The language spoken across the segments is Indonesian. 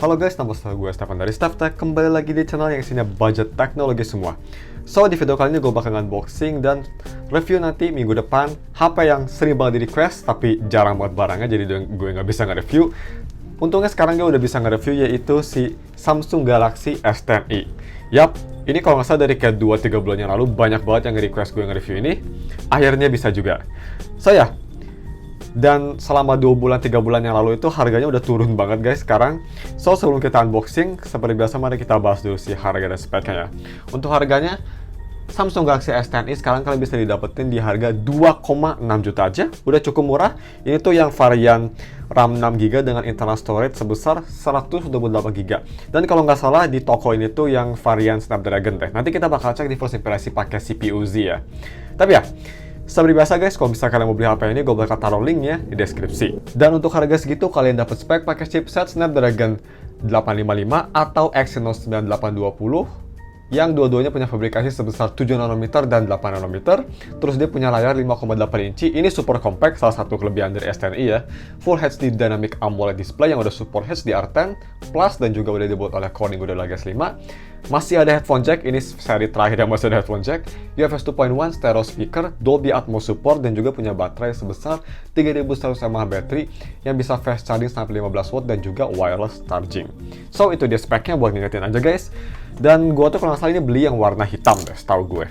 Halo guys, nama gue Stefan dari StefTech. Kembali lagi di channel yang isinya budget teknologi semua. So, di video kali ini gue bakal unboxing dan review nanti minggu depan HP yang sering banget di request, tapi jarang banget barangnya, jadi gue nggak bisa nge-review. Untungnya sekarang gue udah bisa nge-review, yaitu si Samsung Galaxy S10i. Yap, ini kalau nggak salah dari kayak 2-3 bulan yang lalu, banyak banget yang nge-request gue nge-review ini. Akhirnya bisa juga. So ya, dan selama 2 bulan, 3 bulan yang lalu itu harganya udah turun banget guys sekarang. So, sebelum kita unboxing, seperti biasa mari kita bahas dulu si harga dan speknya ya. Untuk harganya, Samsung Galaxy S10i sekarang kalian bisa didapetin di harga 2,6 juta aja. Udah cukup murah. Ini tuh yang varian RAM 6GB dengan internal storage sebesar 128GB. Dan kalau nggak salah di toko ini tuh yang varian Snapdragon deh. Nanti kita bakal cek di first impression pakai CPU Z ya. Tapi ya, seperti biasa guys, kalau misalnya kalian mau beli HP ini, gue bakal taruh linknya di deskripsi. Dan untuk harga segitu, kalian dapat spek pakai chipset Snapdragon 855 atau Exynos 9820 yang dua-duanya punya fabrikasi sebesar 7 nanometer dan 8 nanometer. Terus dia punya layar 5,8 inci. Ini super compact, salah satu kelebihan dari S10i ya. Full HD Dynamic AMOLED display yang udah support HDR10 Plus dan juga udah dibuat oleh Corning Gorilla Glass 5. Masih ada headphone jack, ini seri terakhir yang masih ada headphone jack. UFS 2.1 stereo speaker, Dolby Atmos support, dan juga punya baterai sebesar 3100 mAh baterai yang bisa fast charging sampai 15 watt dan juga wireless charging. So, itu dia speknya buat ngingetin aja guys. Dan gue tuh kalau nggak salah ini beli yang warna hitam deh, setahu gue.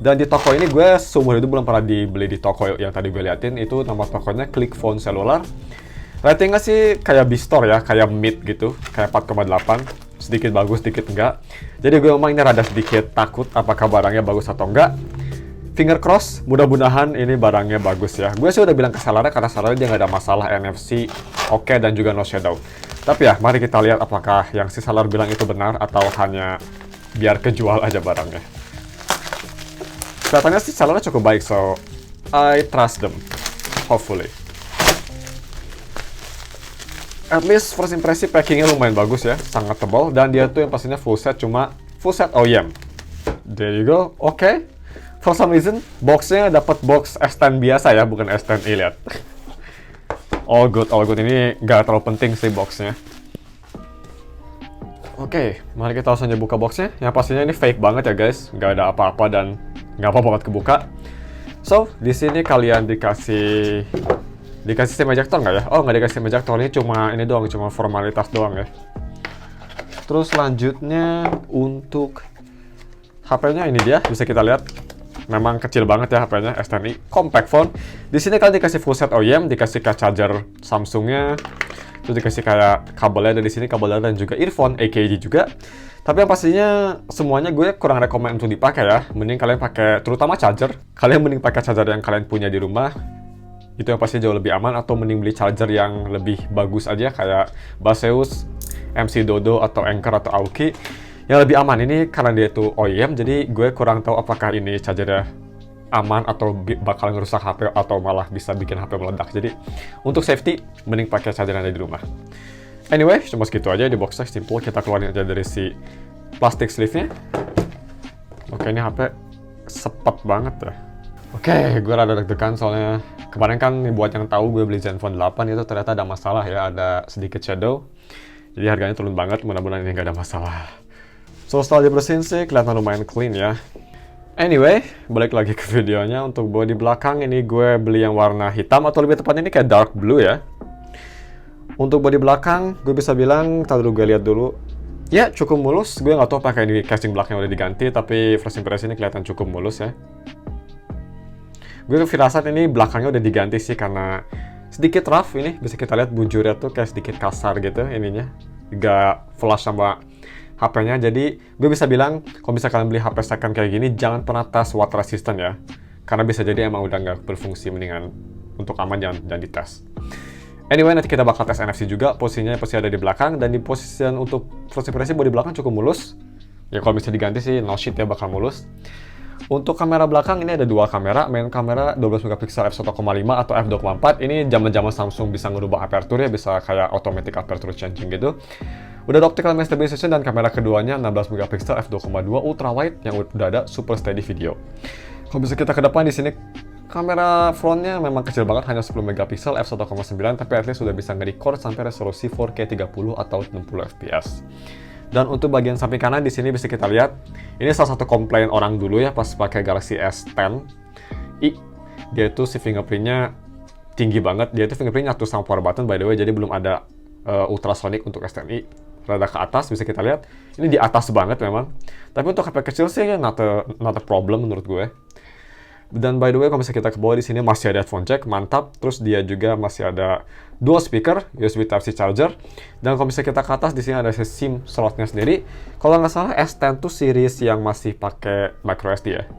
Dan di toko ini gue seumur hidup belum pernah dibeli di toko yang tadi gue liatin. Itu nama tokonya Click Phone Cellular. Ratingnya sih kayak B-Store ya, kayak mid gitu, kayak 4,8. Sedikit bagus, sedikit enggak. Jadi gue memang ini rada sedikit takut apakah barangnya bagus atau enggak. Finger cross, mudah-mudahan ini barangnya bagus ya. Gue sih udah bilang ke sellernya karena sellernya dia nggak ada masalah, NFC oke, dan juga no shadow. Tapi ya, mari kita lihat apakah yang si seller bilang itu benar atau hanya biar kejual aja barangnya. Kelihatannya sih sellernya cukup baik, so I trust them, hopefully. At least first impression packingnya lumayan bagus ya, sangat tebal, dan dia tuh yang pastinya full set, cuma full set OEM. There you go, oke. For some reason, boxnya dapat box S10 biasa ya, bukan S10i, lihat. All good. Ini nggak terlalu penting sih boxnya. Oke, mari kita langsung aja buka boxnya. Yang pastinya ini fake banget ya guys, nggak ada apa-apa dan nggak apa-apa banget kebuka. So, di sini kalian dikasih SIM ejector nggak ya? Oh, nggak dikasih SIM ejector, ini cuma formalitas doang ya. Terus selanjutnya untuk HP-nya ini dia, bisa kita lihat. Memang kecil banget ya HP-nya, S10i, compact phone. Di sini kalian dikasih full set OEM, dikasih kayak charger Samsungnya, terus dikasih kayak kabelnya dari sini, kabelnya dan juga earphone, AKG juga. Tapi yang pastinya semuanya gue kurang rekomend untuk dipakai ya. Mending kalian pakai, terutama charger, kalian mending pakai charger yang kalian punya di rumah. Itu yang pasti jauh lebih aman, atau mending beli charger yang lebih bagus aja kayak Baseus, MC Dodo atau Anker atau Aoki. Yang lebih aman ini karena dia itu OEM, jadi gue kurang tahu apakah ini chargernya aman atau bakal ngerusak HP atau malah bisa bikin HP meledak. Jadi untuk safety, mending pakai charger yang ada di rumah. Anyway, cuma segitu aja di boxnya, simple. Kita keluarin aja dari si plastik sleeve-nya. Oke, ini HP sepet banget ya. Oke, gue rada deg-degan soalnya kemarin kan buat yang tahu gue beli Zenfone 8 itu ternyata ada masalah ya, ada sedikit shadow. Jadi harganya turun banget, mudah-mudahan ini nggak ada masalah. So, setelah dibersihin sih, kelihatan lumayan clean ya. Anyway, balik lagi ke videonya. Untuk bodi belakang ini gue beli yang warna hitam, atau lebih tepatnya ini kayak dark blue ya. Untuk bodi belakang, gue bisa bilang, tadi dulu gue lihat dulu. Ya, cukup mulus. Gue nggak tahu pakai ini casing belakangnya udah diganti, tapi first impression ini kelihatan cukup mulus ya. Gue firasat ini belakangnya udah diganti sih, karena sedikit rough ini. Bisa kita lihat bujurnya tuh kayak sedikit kasar gitu ininya. Gak flush sama HP-nya, jadi gue bisa bilang kalau bisa kalian beli HP second kayak gini, jangan pernah tes water resistant ya, karena bisa jadi emang udah nggak berfungsi, mendingan untuk aman jangan dites. Anyway, nanti kita bakal tes NFC juga, posisinya pasti ada di belakang, dan di posisi untuk first impression bodi belakang cukup mulus. Ya kalau bisa diganti sih no shit ya, bakal mulus. Untuk kamera belakang ini ada dua kamera, main kamera 12 megapiksel f1.5 atau f2.4. Ini zaman-zaman Samsung bisa ngerubah aperture ya, bisa kayak automatic aperture changing gitu. Udah ada optical image stabilization, dan kamera keduanya 16 megapiksel f2.2 ultra wide yang udah ada super steady video. Kalau bisa kita ke depan di sini Kamera frontnya memang kecil banget, hanya 10 megapiksel f1.9, tapi at least sudah bisa nge-record sampai resolusi 4K 30 atau 60 fps. Dan untuk bagian samping kanan di sini bisa kita lihat, ini salah satu komplain orang dulu ya pas pakai Galaxy S10i. Dia itu si fingerprintnya tinggi banget, dia itu fingerprint nyatu sama power button by the way, jadi belum ada ultrasonic untuk S10i. Rada ke atas bisa kita lihat, ini di atas banget memang. Tapi untuk HP kecil sih not a problem menurut gue. Dan by the way, kalau misalnya kita ke bawah di sini masih ada headphone jack, mantap. Terus dia juga masih ada dual speaker, USB Type-C charger. Dan kalau misalnya kita ke atas di sini ada SIM slotnya sendiri. Kalau nggak salah S10 tuh series yang masih pakai microSD ya.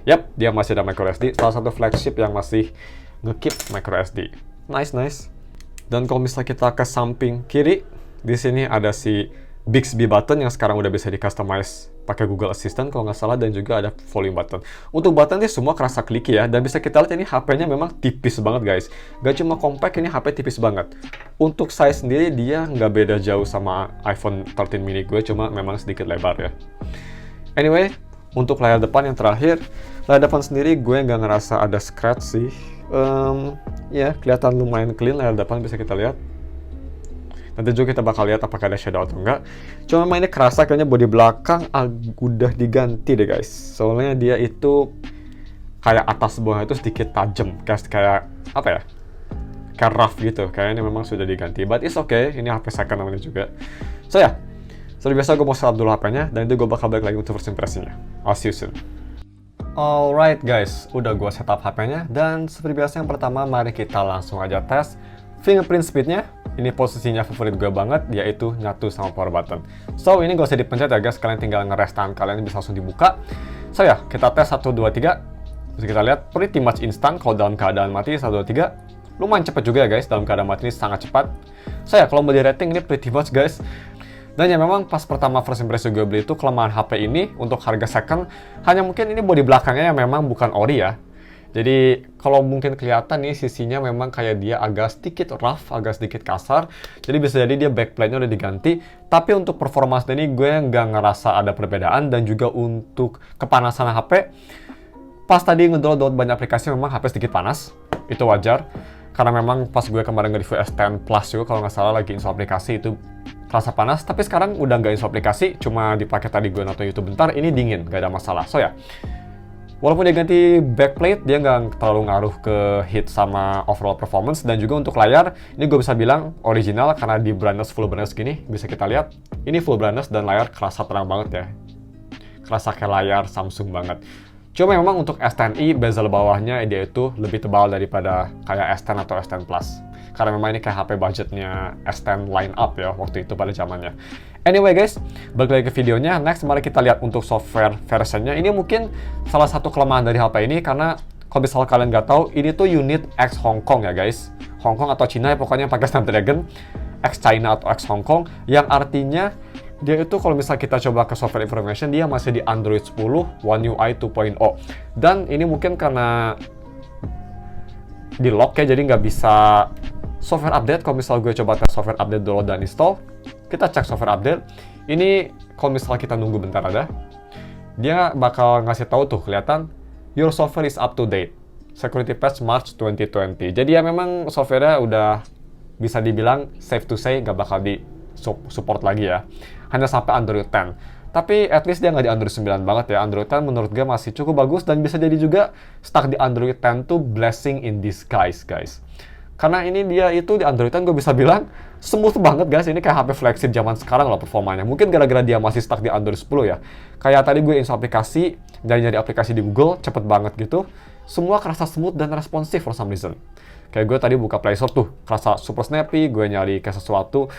Yap, dia masih ada microSD. Salah satu flagship yang masih nge-keep microSD. Nice. Dan kalau misalnya kita ke samping kiri, di sini ada si Bixby button yang sekarang udah bisa di-customize pakai Google Assistant kalau nggak salah, dan juga ada volume button. Untuk button ini semua kerasa clicky ya, dan bisa kita lihat ini HP-nya memang tipis banget guys. Gak cuma compact, ini HP tipis banget. Untuk size sendiri dia nggak beda jauh sama iPhone 13 mini gue, cuma memang sedikit lebar ya. Anyway, untuk layar depan yang terakhir, layar depan sendiri gue nggak ngerasa ada scratch sih. Ya, kelihatan lumayan clean layar depan bisa kita lihat. Nanti juga kita bakal lihat apakah ada shadow atau enggak. Cuma memang ini kerasa kayaknya bodi belakang udah diganti deh guys. Soalnya dia itu kayak atas bawah itu sedikit tajam, kayak apa ya? Kayak rough gitu. Kayaknya memang sudah diganti. But it's okay, ini HP second namanya juga. So ya, seperti biasa gue mau setup dulu HP-nya, dan itu gue bakal balik lagi untuk first impression-nya. I'll see you soon. Alright guys, udah gue setup HP-nya, dan seperti biasa yang pertama mari kita langsung aja tes fingerprint speed-nya. Ini posisinya favorit gue banget, yaitu nyatu sama power button. So, ini gak usah dipencet ya guys, kalian tinggal ngeres tangan kalian, bisa langsung dibuka. So ya, kita tes 1, 2, 3. Bisa kita lihat, pretty much instant kalau dalam keadaan mati. 1, 2, 3. Lumayan cepat juga ya guys, dalam keadaan mati ini sangat cepat. So ya, kalau mau di rating ini pretty much guys. Dan ya memang pas pertama first impression gue beli itu, kelemahan HP ini untuk harga second, hanya mungkin ini bodi belakangnya yang memang bukan ori ya. Jadi kalau mungkin kelihatan nih sisinya memang kayak dia agak sedikit rough, agak sedikit kasar. Jadi bisa jadi dia backplate-nya udah diganti. Tapi untuk performance ini gue nggak ngerasa ada perbedaan. Dan juga untuk kepanasan HP, pas tadi ngedownload banyak aplikasi memang HP sedikit panas. Itu wajar. Karena memang pas gue kemarin nge-review S10 Plus juga kalau nggak salah lagi install aplikasi itu terasa panas. Tapi sekarang udah nggak install aplikasi, cuma dipakai tadi gue nonton YouTube bentar, ini dingin, nggak ada masalah. So ya, walaupun dia ganti backplate, dia nggak terlalu ngaruh ke heat sama overall performance. Dan juga untuk layar, ini gue bisa bilang original karena di brightness full brightness gini, bisa kita lihat. Ini full brightness dan layar kerasa terang banget ya. Kerasa kayak layar Samsung banget. Cuma memang untuk S10i, bezel bawahnya dia itu lebih tebal daripada kayak S10 atau S10 Plus. Karena memang ini kayak HP budgetnya S10 line up ya waktu itu pada zamannya. Anyway guys, balik lagi ke videonya. Next, mari kita lihat untuk software versionnya. Ini mungkin salah satu kelemahan dari HP ini, karena kalau misalnya kalian nggak tahu, ini tuh unit X Hong Kong ya guys. Hong Kong atau Cina ya, pokoknya pakai Snapdragon X China atau X Hong Kong, yang artinya dia itu kalau misalnya kita coba ke software information, dia masih di Android 10 One UI 2.0. Dan ini mungkin karena di lock ya, jadi nggak bisa software update. Kalau misalnya gue coba tes software update dulu dan install, kita cek software update. Ini kalau misalnya kita nunggu bentar ada, dia bakal ngasih tahu tuh kelihatan your software is up to date, security patch March 2020. Jadi ya memang softwarenya udah bisa dibilang safe to say nggak bakal di support lagi ya, hanya sampai Android 10. Tapi at least dia nggak di Android 9 banget ya. Android 10 menurut gue masih cukup bagus, dan bisa jadi juga stuck di Android 10 tuh blessing in disguise guys. Karena ini dia itu di Android 10 gue bisa bilang smooth banget guys. Ini kayak HP flagship zaman sekarang lah performanya. Mungkin gara-gara dia masih stuck di Android 10 ya. Kayak tadi gue install aplikasi, nyari aplikasi di Google, cepet banget gitu. Semua kerasa smooth dan responsif for some reason. Kayak gue tadi buka Play Store tuh, kerasa super snappy. Gue nyari kayak sesuatu,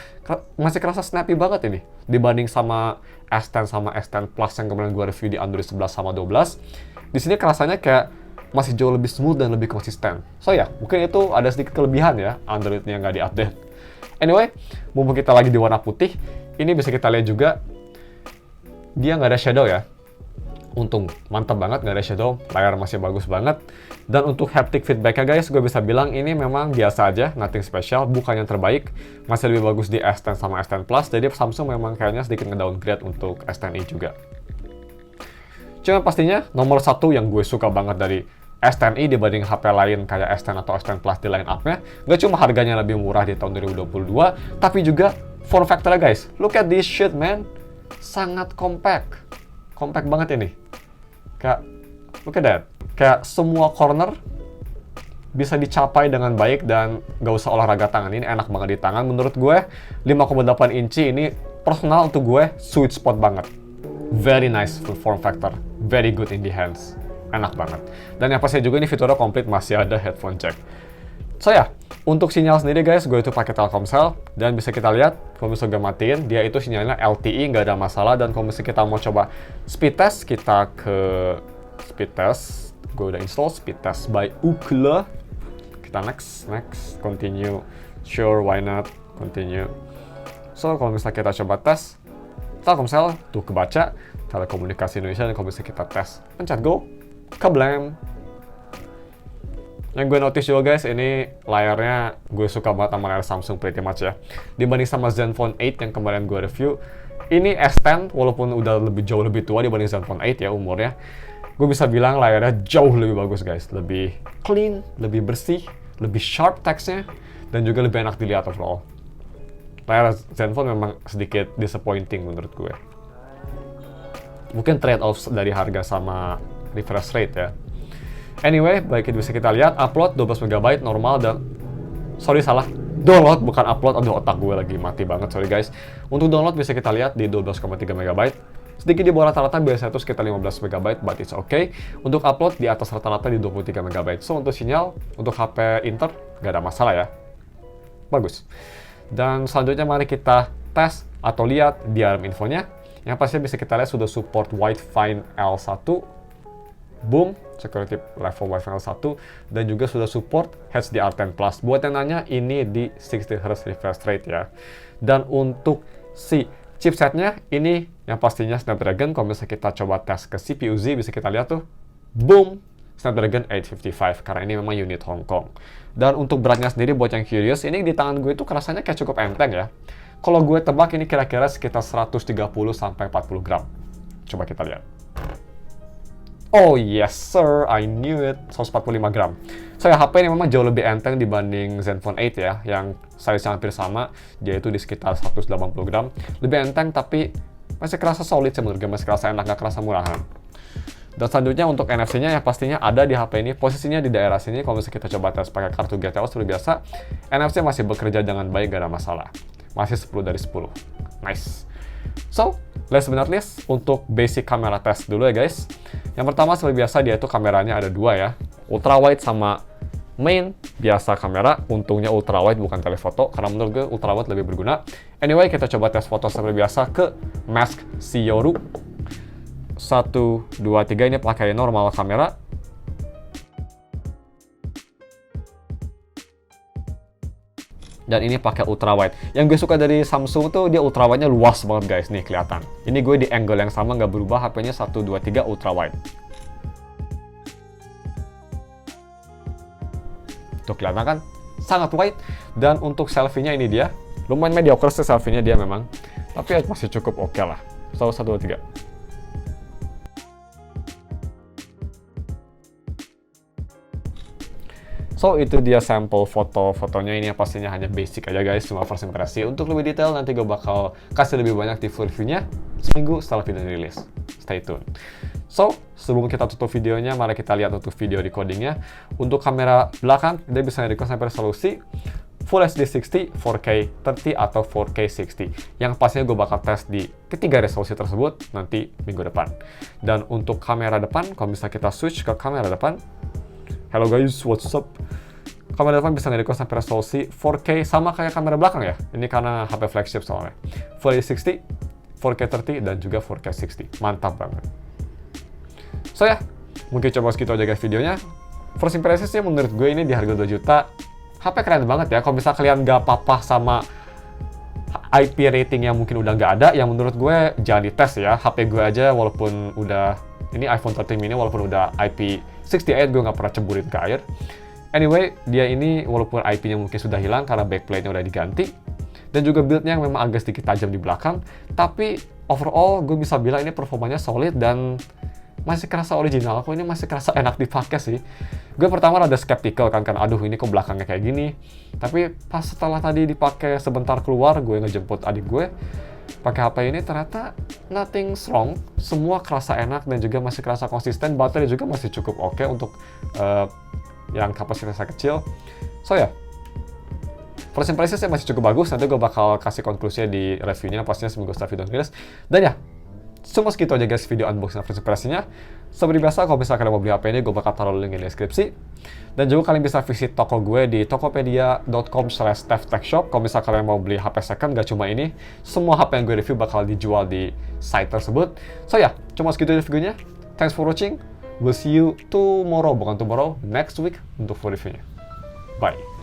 masih kerasa snappy banget ini. Dibanding sama S10 sama S10 Plus yang kemarin gue review di Android 11 sama 12. Di sini kerasanya kayak masih jauh lebih smooth dan lebih konsisten. So ya, mungkin itu ada sedikit kelebihan ya, Android-nya nggak diupdate. Anyway, mumpung kita lagi di warna putih, ini bisa kita lihat juga, dia nggak ada shadow ya. Untung, mantap banget nggak ada shadow, layar masih bagus banget. Dan untuk haptic feedback-nya guys, gue bisa bilang ini memang biasa aja, nothing special, bukan yang terbaik. Masih lebih bagus di S10 sama S10 Plus, jadi Samsung memang kayaknya sedikit nge-downgrade untuk S10i juga. Cuma pastinya nomor satu yang gue suka banget dari S10i dibanding HP lain kayak S10 atau S10 Plus di line up-nya. Nggak cuma harganya lebih murah di tahun 2022, tapi juga form factor-nya guys. Look at this shit man. Sangat compact. Compact banget ini. Kayak, look at that. Kayak semua corner bisa dicapai dengan baik dan nggak usah olahraga tangan. Ini enak banget di tangan. Menurut gue, 5,8 inci ini personal untuk gue sweet spot banget. Very nice form factor. Very good in the hands. Enak banget. Dan yang pasti juga ini fiturnya komplit, masih ada headphone jack. So ya, untuk sinyal sendiri guys, gue itu pakai Telkomsel. Dan bisa kita lihat, kalau misalnya gue matiin, dia itu sinyalnya LTE, nggak ada masalah. Dan kalau misalnya kita mau coba speed test, kita ke speed test. Gue udah install speed test by Ookla. Kita next, continue. Sure, why not, continue. So, kalau misalnya kita coba tes, Telkomsel tuh kebaca, Telekomunikasi Indonesia, dan kalau misalnya kita tes, pencet go, kablam. Yang gue notice juga guys, ini layarnya gue suka banget sama layar Samsung pretty much ya. Dibanding sama Zenfone 8 yang kemarin gue review, ini S10 walaupun udah jauh lebih tua dibanding Zenfone 8 ya umurnya, gue bisa bilang layarnya jauh lebih bagus guys. Lebih clean, lebih bersih, lebih sharp text-nya, dan juga lebih enak dilihat overall. Layar Zenfone memang sedikit disappointing menurut gue. Mungkin trade-off dari harga sama refresh rate ya. Anyway, baik bisa kita lihat, upload 12 MB normal dan... Sorry salah, download bukan upload, aduh otak gue lagi mati banget, sorry guys. Untuk download bisa kita lihat di 12,3 MB. Sedikit di bawah rata-rata, biasanya itu sekitar 15 MB, but it's okay. Untuk upload di atas rata-rata di 23 MB. So, untuk sinyal, untuk HP Inter, nggak ada masalah ya. Bagus. Dan selanjutnya mari kita tes atau lihat diagram infonya. Yang pastinya bisa kita lihat sudah support Wi-Fi L1, boom, security level Wi-Fi L1, dan juga sudah support HDR10+. Buat yang nanya, ini di 60Hz refresh rate ya. Dan untuk si chipsetnya, ini yang pastinya Snapdragon. Kalau misalnya kita coba tes ke CPU Z, bisa kita lihat tuh, boom, Snapdragon 855, karena ini memang unit Hong Kong. Dan untuk beratnya sendiri, buat yang curious, ini di tangan gue itu rasanya kayak cukup enteng ya. Kalau gue tebak ini kira-kira sekitar 130-40 gram. Coba kita lihat. Oh yes sir, I knew it. 145 gram. So ya, HP ini memang jauh lebih enteng dibanding Zenfone 8 ya, yang size-nya hampir sama, yaitu di sekitar 180 gram. Lebih enteng tapi masih kerasa solid sih menurut gue, masih kerasa enak, gak kerasa murahan. Dan selanjutnya untuk NFC-nya yang pastinya ada di HP ini, posisinya di daerah sini. Kalau misalnya kita coba tes pakai kartu GTO seperti biasa, NFC masih bekerja dengan baik, gak ada masalah. Masih 10 dari 10. Nice. So, last but not least, untuk basic kamera test dulu ya guys. Yang pertama seperti biasa dia itu kameranya ada dua ya. Ultra wide sama main biasa kamera. Untungnya ultra wide bukan telefoto, karena menurut gue ultra wide lebih berguna. Anyway, kita coba tes foto seperti biasa ke Mask Sioru. 1, 2, 3 ini pakai normal kamera. Dan ini pakai ultra wide. Yang gue suka dari Samsung tuh dia ultra wide-nya luas banget guys, nih kelihatan. Ini gue di angle yang sama nggak berubah, HP-nya 1, 2, 3 ultra wide. Tuh kelihatan kan? Sangat wide. Dan untuk selfie-nya ini dia. Lumayan mediocre sih selfie-nya dia memang. Tapi masih cukup oke lah. So, 1, 2, 3. So, itu dia sampel foto-fotonya. Ini pastinya hanya basic aja guys, cuma first impresi. Untuk lebih detail nanti gue bakal kasih lebih banyak di full review-nya seminggu setelah video rilis. Stay tune. So, sebelum kita tutup videonya, mari kita lihat untuk video recordingnya. Untuk kamera belakang, dia bisa record sampai resolusi Full HD 60, 4K 30, atau 4K 60. Yang pastinya gue bakal tes di ketiga resolusi tersebut nanti minggu depan. Dan untuk kamera depan, kalau misalnya kita switch ke kamera depan, hello guys, what's up? Kamera depan bisa nge-record sampai resolusi 4K sama kayak kamera belakang ya. Ini karena HP flagship soalnya. Full HD 60, 4K 30, dan juga 4K 60. Mantap banget. So ya, mungkin coba segitu aja guys videonya. First impression sih menurut gue ini di harga 2 juta. HP keren banget ya. Kalau misalnya kalian gak apa-apa sama IP rating yang mungkin udah nggak ada, yang menurut gue jangan dites ya. HP gue aja walaupun udah, ini iPhone 13 mini walaupun udah IP68, gue nggak pernah ceburin ke air. Anyway, dia ini walaupun IP-nya mungkin sudah hilang karena backplate-nya udah diganti, dan juga build-nya memang agak sedikit tajam di belakang, tapi overall gue bisa bilang ini performanya solid dan masih kerasa original kok, ini masih kerasa enak dipakai sih. Gue pertama rada skeptical kan, aduh ini kok belakangnya kayak gini. Tapi pas setelah tadi dipakai sebentar keluar, gue ngejemput adik gue pakai HP ini, ternyata nothing wrong, semua kerasa enak dan juga masih kerasa konsisten. Baterai juga masih cukup oke untuk yang kapasitasnya kecil. So ya, first impression masih cukup bagus. Nanti gue bakal kasih konklusinya di reviewnya pastinya seminggu setelah video rilis. Dan ya, cuma segitu aja guys video unboxing first impressionnya. Seperti biasa, kalau misalnya kalian mau beli HP ini, gue bakal taruh link di deskripsi. Dan juga kalian bisa visit toko gue di tokopedia.com/stefftechshop. Kalau misalnya kalian mau beli HP second, gak cuma ini, semua HP yang gue review bakal dijual di site tersebut. So ya, cuma segitu aja videonya. Thanks for watching. We'll see you tomorrow, bukan tomorrow, next week untuk full reviewnya. Bye.